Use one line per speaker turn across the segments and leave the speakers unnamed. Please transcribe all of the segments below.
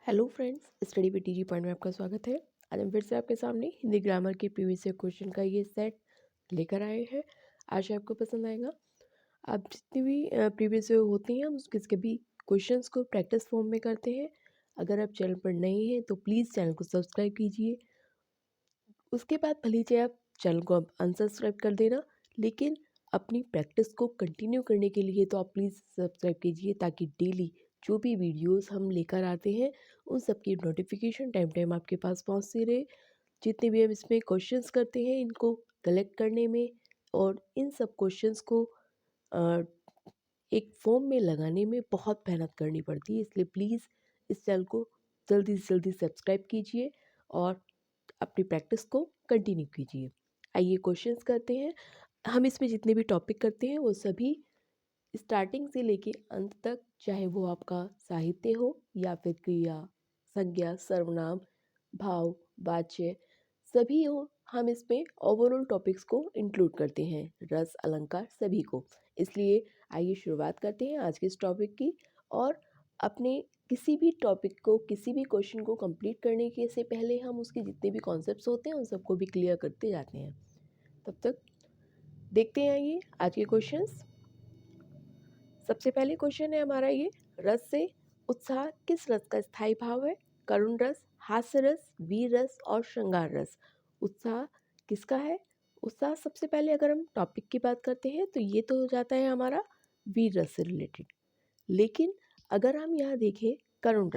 Hello friends, study with TG point में आपका स्वागत है। आज हम फिर से आपके सामने हिंदी ग्रामर के प्रीवियस ईयर क्वेश्चन का ये सेट लेकर आए हैं। आशा आपको पसंद आएगा। आप जितनी भी प्रीवियस ईयर होती हैं हम उसके भी क्वेश्चंस को प्रैक्टिस फॉर्म में करते हैं। अगर आप चैनल पर नए हैं तो प्लीज़ चैनल को सब्सक्राइब कीजिए। उसके बाद भले चाहे आप चैनल को अनसब्सक्राइब कर देना, लेकिन अपनी प्रैक्टिस को कंटिन्यू करने के लिए तो आप प्लीज़ सब्सक्राइब कीजिए, ताकि डेली जो भी वीडियोस हम लेकर आते हैं उन सब की नोटिफिकेशन टाइम टाइम आपके पास पहुंचती रहे। जितने भी हम इसमें क्वेश्चंस करते हैं इनको कलेक्ट करने में और इन सब क्वेश्चंस को अ, एक फॉर्म में लगाने में बहुत मेहनत करनी पड़ती है। इसलिए प्लीज़ इस चैनल को जल्दी से जल्दी सब्सक्राइब कीजिए और अपनी प्रैक्टिस को कंटिन्यू कीजिए। आइए क्वेश्चंस करते हैं। हम इसमें जितने भी टॉपिक करते हैं वो सभी स्टार्टिंग से लेके अंत तक, चाहे वो आपका साहित्य हो या फिर क्रिया, संज्ञा, सर्वनाम, भाव, वाच्य, सभी हो, हम इसमें ओवरऑल टॉपिक्स को इंक्लूड करते हैं, रस, अलंकार सभी को। इसलिए आइए शुरुआत करते हैं आज के इस टॉपिक की। और अपने किसी भी टॉपिक को, किसी भी क्वेश्चन को कंप्लीट करने के से पहले हम उसके जितने भी कॉन्सेप्ट्स होते हैं उन सबको भी क्लियर करते जाते हैं। तब तक देखते हैं आइए आज के क्वेश्चंस। सबसे पहले क्वेश्चन है हमारा ये, रस से उत्साह किस रस का स्थायी भाव है? करुण रस, हास्य रस, वीर रस और श्रृंगार रस। उत्साह किसका है? उत्साह सबसे पहले अगर हम टॉपिक की बात करते हैं तो ये तो हो जाता है हमारा वीर रस से रिलेटेड। लेकिन अगर हम यहाँ देखें करुण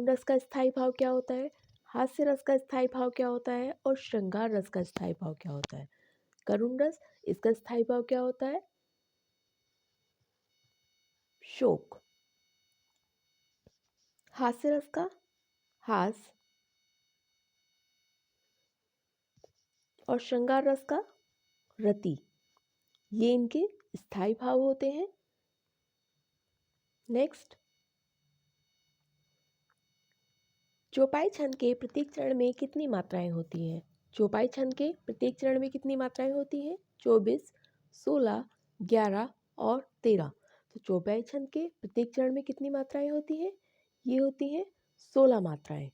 रस का स्थायी भाव क्या होता है, हास्य रस का स्थायी भाव क्या होता है और श्रृंगार रस का स्थायी भाव क्या होता है? करुण रस, इसका स्थायी भाव क्या होता है? शोक। हास्य रस का हास और श्रृंगार रस का रति। ये इनके स्थायी भाव होते हैं। नेक्स्ट, चौपाई छंद के प्रत्येक चरण में कितनी मात्राएं होती हैं? चौपाई छंद के प्रत्येक चरण में कितनी मात्राएं होती हैं? 24, 16, 11 और 13। तो चौपाई छंद के प्रत्येक चरण में कितनी मात्राएं होती हैं? ये होती हैं 16 मात्राएं।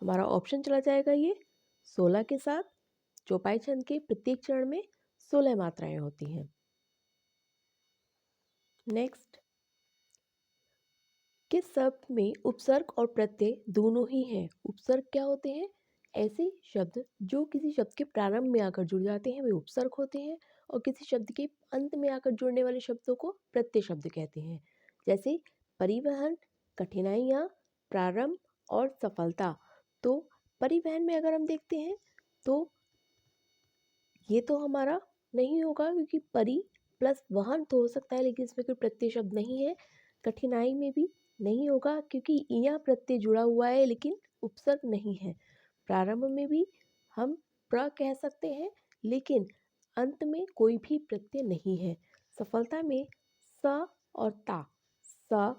हमारा ऑप्शन चला जाएगा ये 16 के साथ। चौपाई छंद के प्रत्येक चरण में 16 मात्राएं होती हैं। नेक्स्ट, किस शब्द में उपसर्ग और प्रत्यय दोनों ही हैं? उपसर्ग क्या होते हैं? ऐसे शब्द जो किसी शब्द के प्रारंभ में आकर जुड़ जाते हैं वे उपसर्ग होते हैं, और किसी शब्द के अंत में आकर जुड़ने वाले शब्दों को प्रत्यय शब्द कहते हैं। जैसे परिवहन, कठिनाइयाँ, प्रारंभ और सफलता। तो परिवहन में अगर हम देखते हैं तो ये तो हमारा नहीं होगा, क्योंकि परि प्लस वाहन तो हो सकता है लेकिन इसमें कोई प्रत्यय शब्द नहीं है। कठिनाई में भी नहीं होगा क्योंकि यहाँ प्रत्यय जुड़ा हुआ है लेकिन उपसर्ग नहीं है। प्रारंभ में भी हम प्र कह सकते हैं लेकिन अंत में कोई भी प्रत्यय नहीं है। सफलता में स और ता, स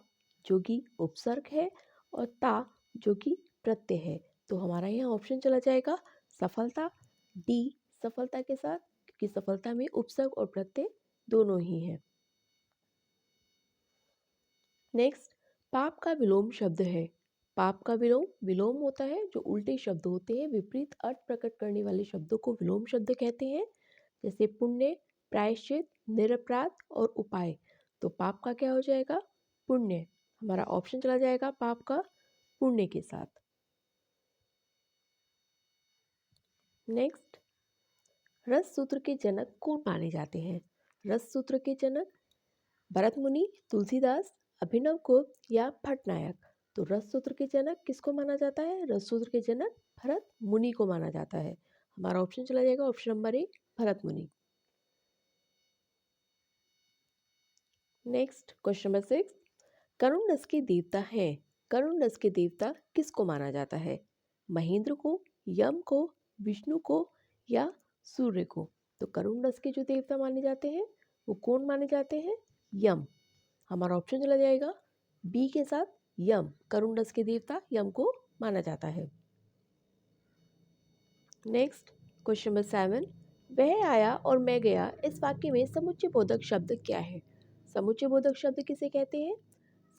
जो कि उपसर्ग है और ता जो कि प्रत्यय है। तो हमारा यहाँ ऑप्शन चला जाएगा सफलता, डी सफलता के साथ, क्योंकि सफलता में उपसर्ग और प्रत्यय दोनों ही हैं। नेक्स्ट, पाप का विलोम शब्द है। पाप का विलोम विलोम होता है जो उल्टे शब्द होते हैं, विपरीत अर्थ प्रकट करने वाले शब्दों को विलोम शब्द कहते हैं। जैसे पुण्य, प्रायश्चित, निरपराध और उपाय। तो पाप का क्या हो जाएगा? पुण्य। हमारा ऑप्शन चला जाएगा पाप का पुण्य के साथ। नेक्स्ट, रस सूत्र के जनक कौन माने जाते हैं? रस सूत्र के जनक भरत मुनि, तुलसीदास, अभिनवगुप्त या भट्टनायक। तो रस सूत्र के जनक किसको माना जाता है? रस सूत्र के जनक भरत मुनि को माना जाता है। हमारा ऑप्शन चला जाएगा ऑप्शन नंबर ए, भरत मुनि। नेक्स्ट, क्वेश्चन नंबर 6, करुण रस के देवता हैं। करुण रस के देवता किसको माना जाता है? महेंद्र को, यम को, विष्णु को या सूर्य को। तो करुण रस के जो देवता माने जाते हैं वो कौन माने जाते हैं? यम। हमारा ऑप्शन चला जाएगा बी के साथ, यम। करुण रस के देवता यम को माना जाता है। नेक्स्ट, क्वेश्चन नंबर 7, वह आया और मैं गया, इस वाक्य में समुच्चय बोधक शब्द क्या है? समुच्चय बोधक शब्द किसे कहते हैं?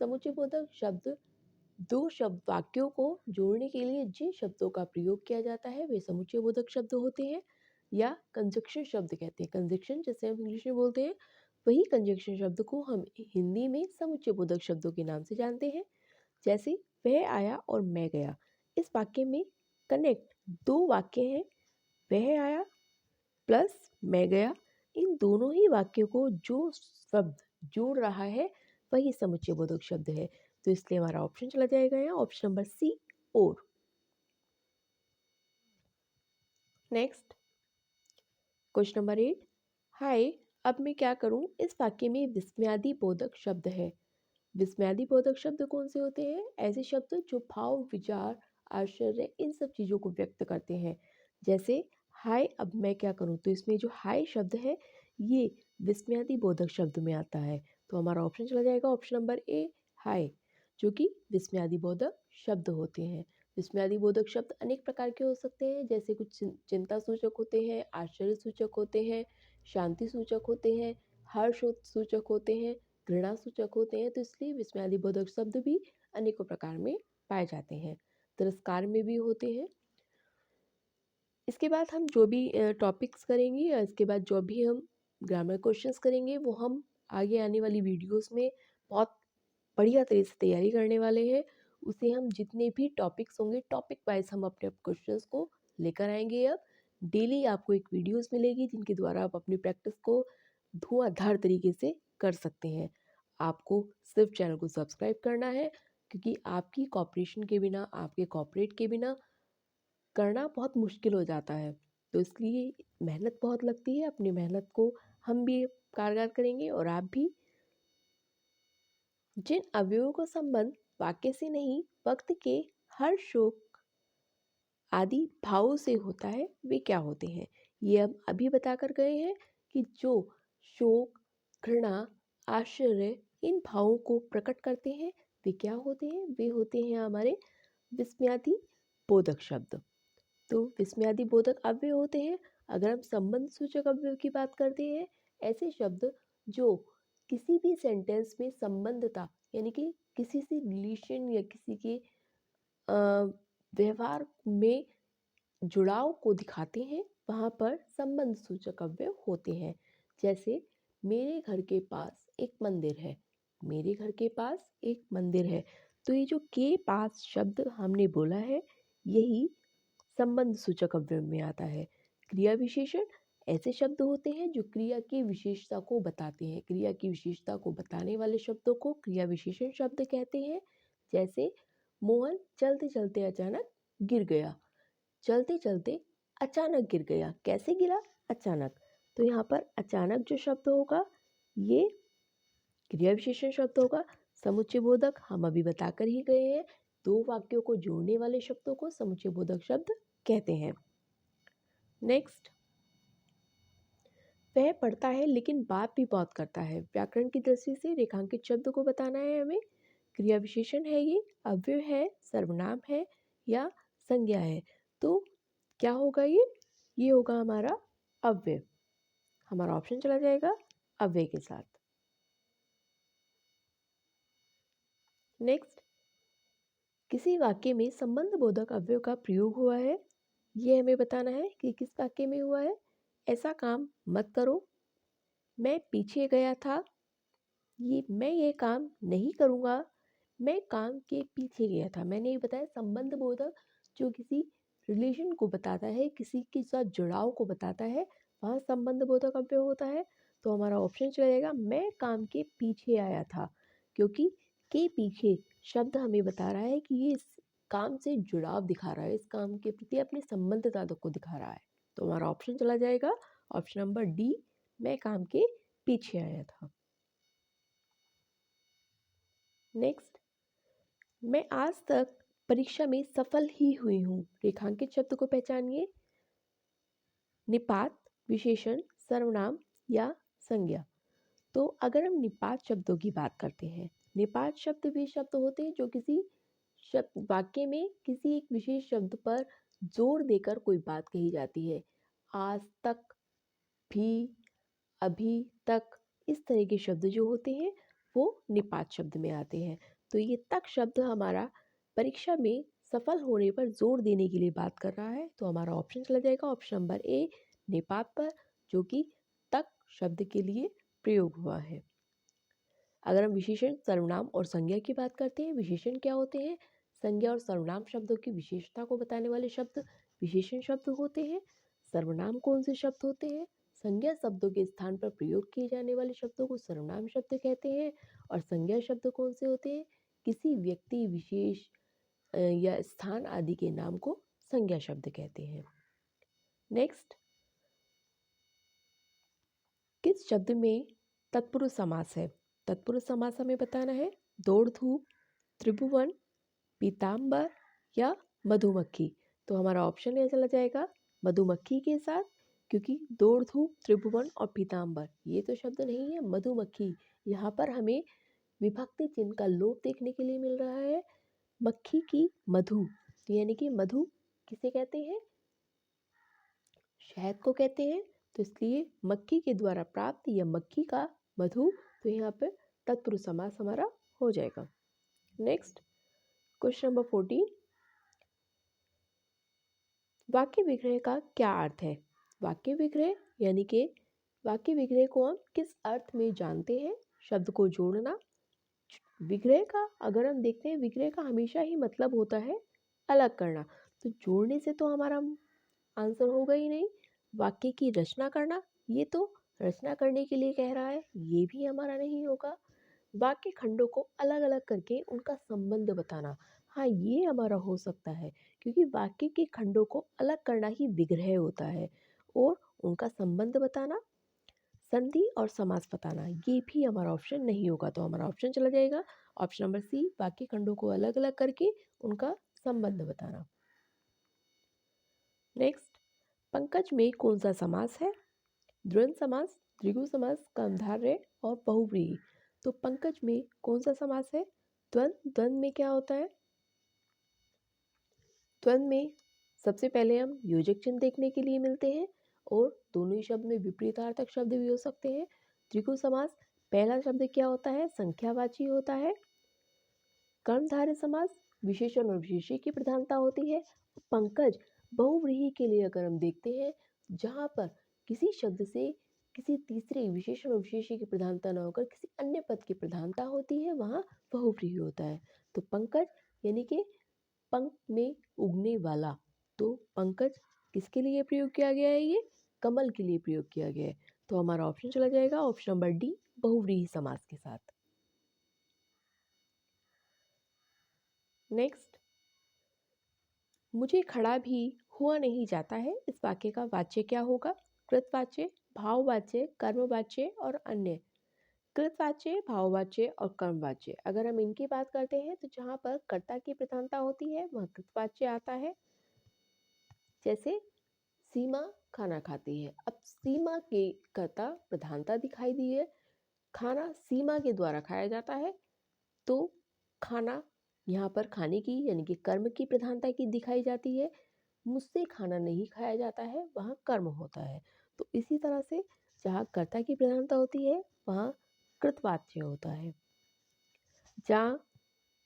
समुच्चय बोधक शब्द दो शब्द वाक्यों को जोड़ने के लिए जिन शब्दों का प्रयोग किया जाता है वे समुच्चय बोधक शब्द होते हैं या कंजक्शन शब्द कहते हैं। कंजक्शन जैसे हम इंग्लिश में बोलते हैं, वही कंजक्शन शब्द को हम हिंदी में समुच्चय बोधक शब्दों के नाम से जानते हैं। जैसे वह आया और मैं गया। इस वाक्य में कनेक्ट दो वाक्य हैं, वह आया प्लस मैं गया। इन दोनों ही वाक्यों को जो शब्द जोड़ रहा है वही समुच्चय बोधक शब्द है। तो इसलिए हमारा ऑप्शन चला जाएगा यहाँ ऑप्शन नंबर सी और। नेक्स्ट क्वेश्चन नंबर 8, हाय अब मैं क्या करूं इस वाक्य में विस्मयादि बोधक शब्द है। विस्मयादि बोधक शब्द कौन से होते हैं? ऐसे शब्द जो भाव, विचार, आश्चर्य इन सब चीज़ों को व्यक्त करते हैं। जैसे हाय अब मैं क्या करूं, तो इसमें जो हाय शब्द है ये विस्मयादि बोधक शब्द में आता है। तो हमारा ऑप्शन चला जाएगा ऑप्शन नंबर ए हाय, जो कि विस्मयादि बोधक शब्द होते हैं। विस्मयादि बोधक शब्द अनेक प्रकार के हो सकते हैं, जैसे कुछ चिंता सूचक होते हैं, आश्चर्य सूचक होते हैं, शांति सूचक होते हैं, हर्ष सूचक होते हैं, घृणा सूचक होते हैं। तो इसलिए विस्मयादि बोधक शब्द भी अनेकों प्रकार में पाए जाते हैं, तिरस्कार में भी होते हैं। इसके बाद हम जो भी टॉपिक्स करेंगे या इसके बाद जो भी हम ग्रामर क्वेश्चंस करेंगे वो हम आगे आने वाली वीडियोस में बहुत बढ़िया तरीके से तैयारी करने वाले हैं। उसे हम जितने भी टॉपिक्स होंगे टॉपिक वाइज हम अपने क्वेश्चंस को लेकर आएंगे। अब डेली आपको एक वीडियोस मिलेगी जिनके द्वारा आप अपनी प्रैक्टिस को धुआंधार तरीके से कर सकते हैं। आपको सिर्फ चैनल को सब्सक्राइब करना है, क्योंकि आपकी कॉपरेशन के बिना, आपके कॉपरेट के बिना करना बहुत मुश्किल हो जाता है। तो इसलिए मेहनत बहुत लगती है। अपनी मेहनत को हम भी कारगर करेंगे और आप भी। जिन अवयवों का संबंध वाक्य से नहीं वक्त के हर शोक आदि भावों से होता है वे क्या होते हैं? ये हम अभी बता कर गए हैं कि जो शोक, घृणा, आश्चर्य इन भावों को प्रकट करते हैं वे क्या होते हैं? वे होते हैं हमारे विस्मयादि बोधक शब्द। तो विस्मयादि बोधक अव्यय होते हैं। अगर हम संबंध सूचक अव्यय की बात करते हैं, ऐसे शब्द जो किसी भी सेंटेंस में संबंधता यानी कि किसी से रिलेशन या किसी के व्यवहार में जुड़ाव को दिखाते हैं, वहाँ पर संबंध सूचक अव्यय होते हैं। जैसे मेरे घर के पास एक मंदिर है। मेरे घर के पास एक मंदिर है। तो ये जो के पास शब्द हमने बोला है यही संबंध सूचक अव्यय में आता है। क्रिया विशेषण ऐसे शब्द होते हैं जो क्रिया की विशेषता को बताते हैं। क्रिया की विशेषता को बताने वाले शब्दों को क्रिया विशेषण शब्द कहते हैं। जैसे मोहन चलते चलते अचानक गिर गया। चलते चलते अचानक गिर गया। कैसे गिरा? अचानक। तो यहाँ पर अचानक जो शब्द होगा ये क्रिया विशेषण शब्द होगा। समुच्चय बोधक हम अभी बताकर ही गए हैं, दो वाक्यों को जोड़ने वाले शब्दों को समुच्चय बोधक शब्द कहते हैं। नेक्स्ट, वह पढ़ता है लेकिन बात भी बहुत करता है। व्याकरण की दृष्टि से रेखांकित शब्द को बताना है हमें। क्रिया विशेषण है, ये अव्यय है, सर्वनाम है या संज्ञा है। तो क्या होगा ये होगा हमारा अव्यय। हमारा ऑप्शन चला जाएगा अव्यय के साथ। नेक्स्ट, किसी वाक्य में संबंध बोधक अव्यय का प्रयोग हुआ है, ये हमें बताना है कि किस वाक्य में हुआ है। ऐसा काम मत करो। मैं पीछे गया था। मैं ये काम नहीं करूँगा। मैं काम के पीछे गया था। मैंने ये बताया संबंध बोधक जो किसी रिलेशन को बताता है, किसी के साथ जुड़ाव को बताता है, वहाँ संबंध बोधक अव्यय होता है। तो हमारा ऑप्शन चलेगा मैं काम के पीछे आया था, क्योंकि के पीछे शब्द हमें बता रहा है कि ये इस काम से जुड़ाव दिखा रहा है, इस काम के प्रति अपनी संबद्धता को दिखा रहा है। तो हमारा ऑप्शन चला जाएगा ऑप्शन नंबर डी, मैं काम के पीछे आया था। नेक्स्ट, मैं आज तक परीक्षा में सफल ही हुई हूँ। रेखांकित शब्द को पहचानिए। निपात, विशेषण, सर्वनाम या संज्ञा। तो अगर हम निपात शब्दों की बात करते हैं, निपात शब्द वे शब्द होते हैं जो किसी शब्द वाक्य में किसी एक विशेष शब्द पर जोर देकर कोई बात कही जाती है। आज तक, भी, अभी तक, इस तरह के शब्द जो होते हैं वो निपात शब्द में आते हैं। तो ये तक शब्द हमारा परीक्षा में सफल होने पर जोर देने के लिए बात कर रहा है, तो हमारा ऑप्शन चला जाएगा ऑप्शन नंबर ए निपात पर, जो कि तक शब्द के लिए प्रयोग हुआ है। अगर हम विशेषण, सर्वनाम और संज्ञा की बात करते हैं, विशेषण क्या होते हैं? संज्ञा और सर्वनाम शब्दों की विशेषता को बताने वाले शब्द विशेषण शब्द होते हैं। सर्वनाम कौन से शब्द होते हैं? संज्ञा शब्दों के स्थान पर प्रयोग किए जाने वाले शब्दों को सर्वनाम शब्द कहते हैं। और संज्ञा शब्द कौन से होते हैं? किसी व्यक्ति विशेष या स्थान आदि के नाम को संज्ञा शब्द कहते हैं। नेक्स्ट, किस शब्द में तत्पुरुष समास है? तत्पुरुष समास हमें बताना है। दौड़ धूप, त्रिभुवन, पीताम्बर या मधुमक्खी। तो हमारा ऑप्शन ये चला जाएगा मधुमक्खी के साथ, क्योंकि दौड़ धूप, त्रिभुवन और पीताम्बर ये तो शब्द नहीं है, मधुमक्खी। यहाँ पर हमें विभक्ति चिन्ह का लोप देखने के लिए मिल रहा है। मक्खी की मधु, तो यानी कि मधु किसे कहते हैं? शहद को कहते हैं। तो इसलिए मक्खी के द्वारा प्राप्त या मक्खी का मधु, तो यहाँ पर तत्पुरुष समास हमारा हो जाएगा। नेक्स्ट, क्वेश्चन नंबर 14, वाक्य विग्रह का क्या अर्थ है? वाक्य विग्रह यानी कि वाक्य विग्रह को हम किस अर्थ में जानते हैं? शब्द को जोड़ना। विग्रह का अगर हम देखते हैं, विग्रह का हमेशा ही मतलब होता है अलग करना। तो जोड़ने से तो हमारा आंसर होगा ही नहीं। वाक्य की रचना करना, ये तो रचना करने के लिए कह रहा है, ये भी हमारा नहीं होगा। वाक्य खंडों को अलग अलग करके उनका संबंध बताना, हाँ ये हमारा हो सकता है, क्योंकि वाक्य के खंडों को अलग करना ही विग्रह होता है। और उनका संबंध बताना, संधि और समास बताना, ये भी हमारा ऑप्शन नहीं होगा। तो हमारा ऑप्शन चला जाएगा ऑप्शन नंबर सी, वाक्य खंडों को अलग अलग करके उनका संबंध बताना। नेक्स्ट, पंकज में कौन सा समास है? द्वंद्व समास, द्विगु समास, कर्मधारय और बहुव्रीहि। तो पंकज में कौन सा समास है? द्वंद्व। द्वंद्व में क्या होता है? द्वंद्व में सबसे पहले हम योजक चिन्ह देखने के लिए मिलते हैं, और दोनों ही शब्द में विपरीतार्थक शब्द भी हो सकते हैं। द्विगु समास, पहला शब्द क्या होता है? संख्यावाची होता है। कर्मधारय समास, विशेषण और विशेषी की प्रधानता होती है। पंकज बहुव्रीहि के लिए अगर हम देखते हैं, जहाँ पर किसी शब्द से किसी तीसरे विशेषण और विशेषी की प्रधानता न होकर किसी अन्य पद की प्रधानता होती है, वहाँ बहुव्रीहि होता है। तो पंकज यानी कि पंख में उगने वाला। तो पंकज किसके लिए प्रयोग किया गया है? ये कमल के लिए प्रयोग किया गया है। तो हमारा ऑप्शन चला जाएगा ऑप्शन नंबर डी, बहुव्रीहि समास के साथ। नेक्स्ट, मुझे खड़ा भी हुआ नहीं जाता है, इस वाक्य का वाच्य क्या होगा? कृतवाच्य, भाववाच्य, कर्मवाच्य और अन्य। कृतवाच्य, भाववाच्य और कर्मवाच्य, अगर हम इनकी बात करते हैं तो जहाँ पर कर्ता की प्रधानता होती है वह कृतवाच्य आता है। जैसे सीमा खाना खाती है, अब सीमा के कर्ता प्रधानता दिखाई दी है, खाना सीमा के द्वारा खाया जाता है, तो खाना यहाँ पर खाने की यानी कि कर्म की प्रधानता की दिखाई जाती है। मुझसे खाना नहीं खाया जाता है, वहाँ कर्म होता है। तो इसी तरह से जहाँ कर्ता की प्रधानता होती है वहाँ कृतवाच्य होता है। जहाँ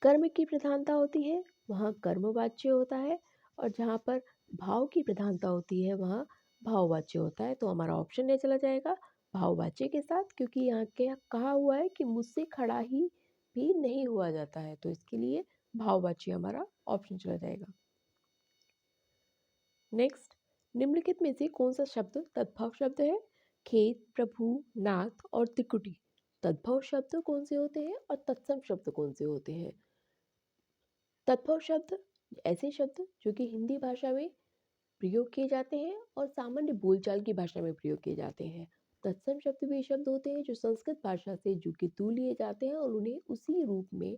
कर्म की प्रधानता होती है वहाँ कर्मवाच्य होता है। और जहाँ पर भाव की प्रधानता होती है वहाँ भाववाच्य होता है। तो हमारा ऑप्शन ये चला जाएगा भाववाच्य के साथ, क्योंकि यहाँ क्या कहा हुआ है कि मुझसे खड़ा ही भी नहीं हुआ जाता है, तो इसके लिए भाववाच्य हमारा ऑप्शन चला जाएगा। नेक्स्ट, निम्नलिखित में से कौन सा शब्द तद्भव शब्द है? खेत, प्रभु, नाथ और त्रिकुटी। तद्भव शब्द कौन से होते हैं और तत्सम शब्द कौन से होते हैं? तद्भव शब्द ऐसे शब्द जो कि हिंदी भाषा में प्रयोग किए जाते हैं और सामान्य बोलचाल की भाषा में प्रयोग किए जाते हैं। तत्सम शब्द वे शब्द होते हैं जो संस्कृत भाषा से जो कि तू लिए जाते हैं और उन्हें उसी रूप में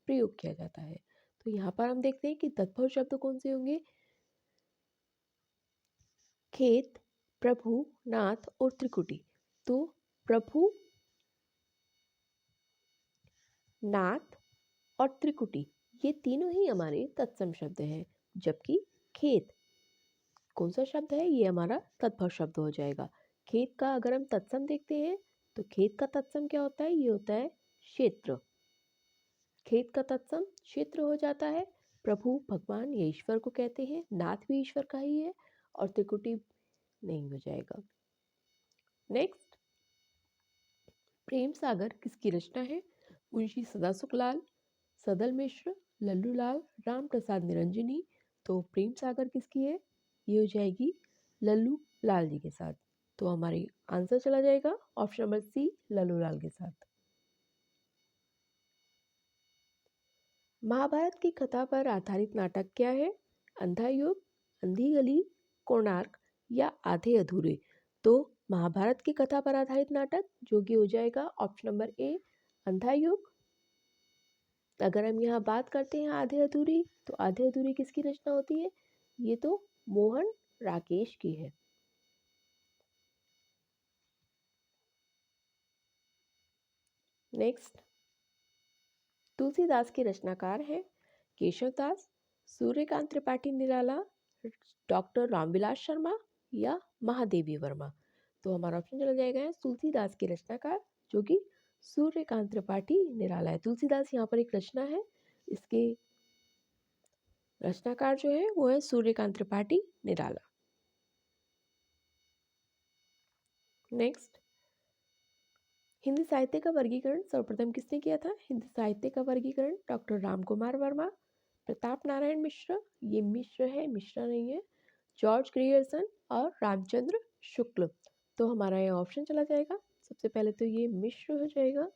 प्रयोग किया जाता है। तो यहाँ पर हम देखते हैं कि तद्भव शब्द कौन से होंगे? खेत, प्रभु, नाथ और त्रिकुटी। तो प्रभु, नाथ और त्रिकुटी ये तीनों ही हमारे तत्सम शब्द हैं, जबकि खेत कौन सा शब्द है? ये हमारा तद्भव शब्द हो जाएगा। खेत का अगर हम तत्सम देखते हैं तो खेत का तत्सम क्या होता है? ये होता है क्षेत्र। खेत का तत्सम क्षेत्र हो जाता है। प्रभु भगवान या ईश्वर को कहते हैं। नाथ भी ईश्वर का ही है और त्रिकुटी नहीं हो जाएगा। नेक्स्ट, प्रेम सागर किसकी रचना है? मुंशी सदासुखलाल, सदल मिश्र, लल्लू लाल, राम प्रसाद निरंजनी। तो प्रेम सागर किसकी है? ये हो जाएगी लल्लू लाल जी के साथ। तो हमारी आंसर चला जाएगा ऑप्शन नंबर सी, लल्लू लाल के साथ। महाभारत की कथा पर आधारित नाटक क्या है? अंधा युग, अंधी गली, कोणार्क या आधे अधूरे। तो महाभारत की कथा पर आधारित नाटक जो कि हो जाएगा ऑप्शन नंबर ए, अंधा युग। अगर हम यहाँ बात करते हैं आधे अधूरी, तो आधे अधूरी किसकी रचना होती है? ये तो मोहन राकेश की है। नेक्स्ट, तुलसीदास के रचनाकार हैं केशवदास, सूर्यकांत त्रिपाठी निराला, डॉक्टर रामविलास शर्मा या महादेवी वर्मा। तो हमारा ऑप्शन चला जाएगा तुलसीदास के रचनाकार जो कि सूर्यकांत त्रिपाठी निराला है। तुलसीदास यहाँ पर एक रचना है, इसके रचनाकार जो है वो है सूर्यकांत त्रिपाठी निराला। नेक्स्ट, हिंदी साहित्य का वर्गीकरण सर्वप्रथम किसने किया था? हिंदी साहित्य का वर्गीकरण डॉक्टर रामकुमार वर्मा, प्रताप नारायण मिश्र, ये मिश्र है, मिश्रा नहीं है, जॉर्ज ग्रियर्सन और रामचंद्र शुक्ल। तो हमारा ये ऑप्शन चला जाएगा, सबसे पहले तो ये मिश्र हो जाएगा।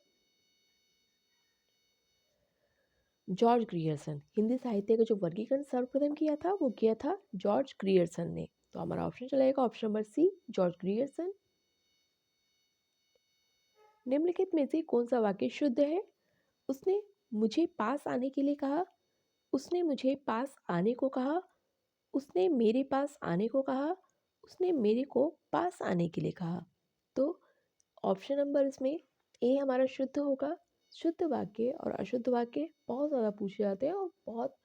जॉर्ज ग्रियर्सन, हिंदी साहित्य का जो वर्गीकरण सर्वप्रथम किया था वो किया था जॉर्ज ग्रियर्सन ने। तो हमारा ऑप्शन चलेगा option number C, George Grierson. निम्नलिखित में से कौन सा वाक्य शुद्ध है? उसने मुझे पास आने के लिए कहा, उसने मुझे पास आने को कहा, उसने मेरे पास आने को कहा, उसने मेरे को पास आने के लिए कहा। तो ऑप्शन नंबर इसमें ए हमारा शुद्ध होगा। शुद्ध वाक्य और अशुद्ध वाक्य बहुत ज़्यादा पूछे जाते हैं और बहुत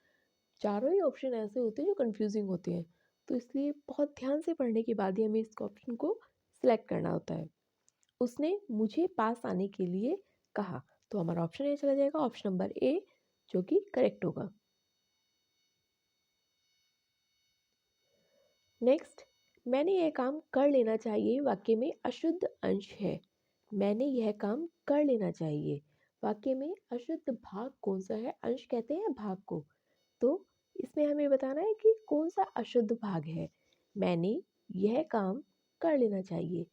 चारों ही ऑप्शन ऐसे होते हैं जो कंफ्यूजिंग होते हैं, तो इसलिए बहुत ध्यान से पढ़ने के बाद ही हमें इस ऑप्शन को सिलेक्ट करना होता है। उसने मुझे पास आने के लिए कहा, तो हमारा ऑप्शन ए चला जाएगा ऑप्शन नंबर ए जो कि करेक्ट होगा। नेक्स्ट, मैंने यह काम कर लेना चाहिए वाक्य में अशुद्ध अंश है। मैंने यह काम कर लेना चाहिए वाक्य में अशुद्ध भाग कौन सा है? अंश कहते हैं भाग को। तो इसमें हमें बताना है कि कौन सा अशुद्ध भाग है। मैंने यह काम कर लेना चाहिए,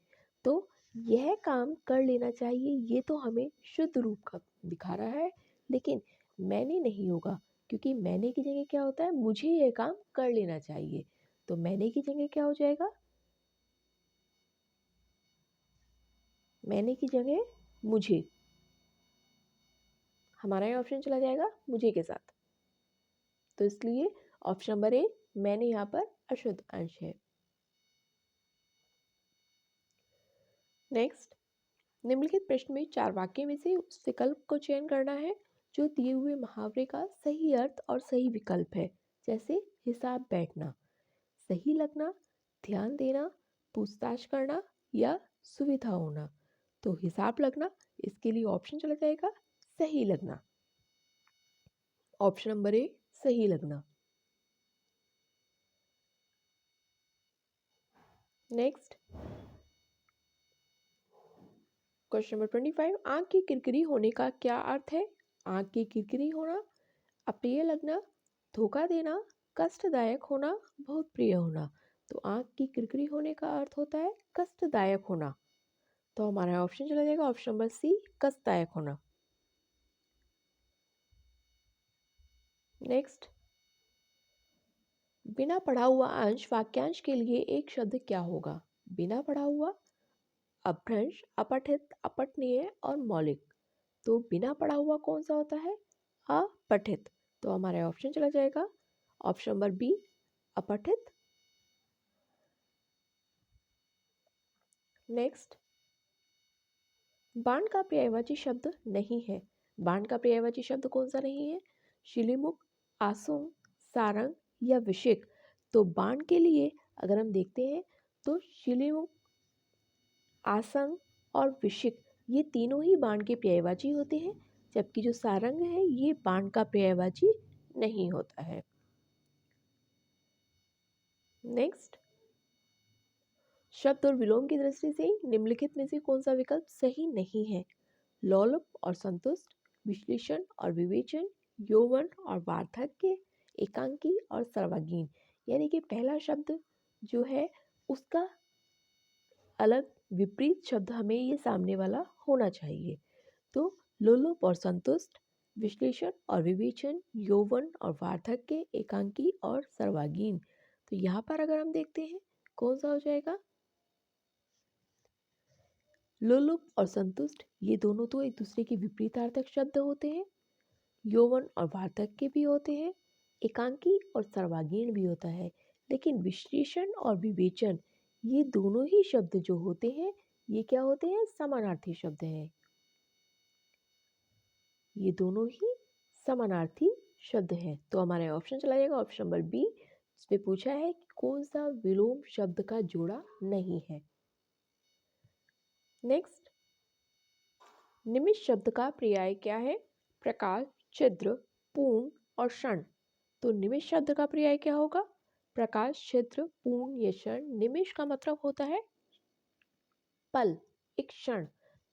तो यह काम कर लेना चाहिए ये तो हमें शुद्ध रूप का दिखा रहा है, लेकिन मैंने नहीं होगा क्योंकि मैंने की जगह क्या होता है? मुझे यह काम कर लेना चाहिए। तो मैंने की जगह क्या हो जाएगा? मैंने की जगह मुझे। हमारा ये ऑप्शन चला जाएगा मुझे के साथ। तो इसलिए ऑप्शन नंबर ए, मैंने यहाँ पर अशुद्ध अंश है। नेक्स्ट, निम्नलिखित प्रश्न में 4 वाक्य में से उस विकल्प को चयन करना है जो दिए हुए मुहावरे का सही अर्थ और सही विकल्प है। जैसे हिसाब बैठना, सही लगना, ध्यान देना, पूछताछ करना या सुविधा होना। तो हिसाब लगना, इसके लिए ऑप्शन चला जाएगा सही लगना। ऑप्शन नंबर ए, सही लगना। नेक्स्ट, क्वेश्चन नंबर 25, आंख की किरकिरी होने का क्या अर्थ है? आंख की किरकिरी होना, अप्रिय लगना, धोखा देना, कष्टदायक होना, बहुत प्रिय होना। तो आंख की किरकिरी होने का अर्थ होता है कष्टदायक होना। तो हमारा ऑप्शन चला जाएगा ऑप्शन नंबर सी, कष्टदायक होना। नेक्स्ट, बिना पढ़ा हुआ अंश वाक्यांश के लिए एक शब्द क्या होगा? बिना पढ़ा हुआ, अपभ्रंश, अपठित, अपठनीय और मौलिक। तो बिना पढ़ा हुआ कौन सा होता है? अपठित। तो हमारा ऑप्शन चला जाएगा ऑप्शन नंबर बी, अपठित। नेक्स्ट, बाण का पर्यायवाची शब्द नहीं है। बाण का पर्यायवाची शब्द कौन सा नहीं है? शिलीमुख, आसुम, सारंग या विषिक। तो बाण के लिए अगर हम देखते हैं तो शिलीमुख, आसंग और विषिक ये तीनों ही बाण के पर्यायवाची होते हैं, जबकि जो सारंग है ये बाण का पर्यायवाची नहीं होता है। नेक्स्ट, शब्द और विलोम की दृष्टि से निम्नलिखित में से कौन सा विकल्प सही नहीं है? लोलुप और संतुष्ट, विश्लेषण और विवेचन, यौवन और वार्धक्य, एकांकी और सर्वांगीण। यानी कि पहला शब्द जो है उसका अलग विपरीत शब्द हमें ये सामने वाला होना चाहिए। तो लोलुप और संतुष्ट, विश्लेषण और विवेचन, यौवन और वार्धक्य, एकांकी और सर्वांगीण। तो यहाँ पर अगर हम देखते हैं कौन सा हो जाएगा? लोलुप और संतुष्ट ये दोनों तो एक दूसरे के विपरीतार्थक शब्द होते हैं। यौवन और वार्धक्य भी होते हैं, एकांकी और सर्वांगीण भी होता है। लेकिन विश्लेषण और विवेचन ये दोनों ही शब्द जो होते हैं ये क्या होते हैं? समानार्थी शब्द हैं। ये दोनों ही समानार्थी शब्द हैं। तो हमारे ऑप्शन चला जाएगा ऑप्शन नंबर बी, जिसमें पूछा है कि कौन सा विलोम शब्द का जोड़ा नहीं है। नेक्स्ट, निमिष शब्द का पर्याय क्या है? प्रकाश, छिद्र, पूर्ण और क्षण। तो निमिष शब्द का पर्याय क्या होगा? प्रकाश, छिद्र, पूर्ण या क्षण। निमिष का मतलब होता है पल, एक क्षण।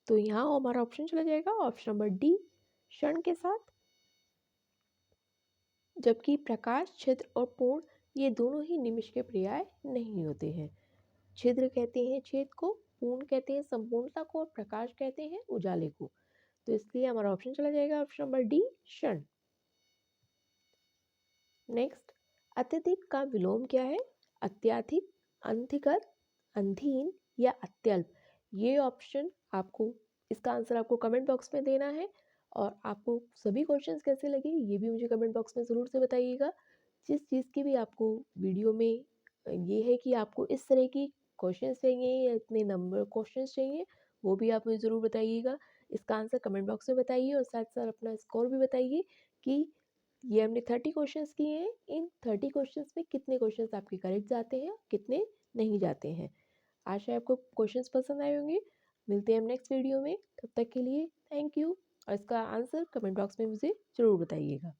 तो यहाँ हमारा ऑप्शन चला जाएगा ऑप्शन नंबर डी, क्षण के साथ। जबकि प्रकाश, छिद्र और पूर्ण ये दोनों ही निमिष के पर्याय नहीं होते हैं। छिद्र कहते हैं छेद को, पूर्ण कहते हैं संपूर्णता को और प्रकाश कहते हैं उजाले को। तो इसलिए हमारा ऑप्शन चला जाएगा ऑप्शन नंबर डी, क्षण। नेक्स्ट, अत्यधिक का विलोम क्या है? अत्याधिक, अंधिकर, अंधीन या अत्यल्प। ये ऑप्शन आपको, इसका आंसर आपको कमेंट बॉक्स में देना है। और आपको सभी क्वेश्चंस कैसे लगे ये भी मुझे कमेंट बॉक्स में ज़रूर से बताइएगा। जिस चीज़ की भी आपको वीडियो में ये है कि आपको इस तरह की क्वेश्चंस चाहिए या इतने नंबर क्वेश्चंस चाहिए, वो भी आप मुझे ज़रूर बताइएगा। इसका आंसर कमेंट बॉक्स में बताइए और साथ साथ अपना स्कोर भी बताइए कि ये हमने 30 क्वेश्चंस किए हैं, इन 30 क्वेश्चंस में कितने क्वेश्चंस आपके करेक्ट जाते हैं, कितने नहीं जाते हैं। आशा है आपको क्वेश्चंस पसंद आए होंगे। मिलते हैं हम नेक्स्ट वीडियो में, तब तक के लिए थैंक यू। और इसका आंसर कमेंट बॉक्स में मुझे ज़रूर बताइएगा।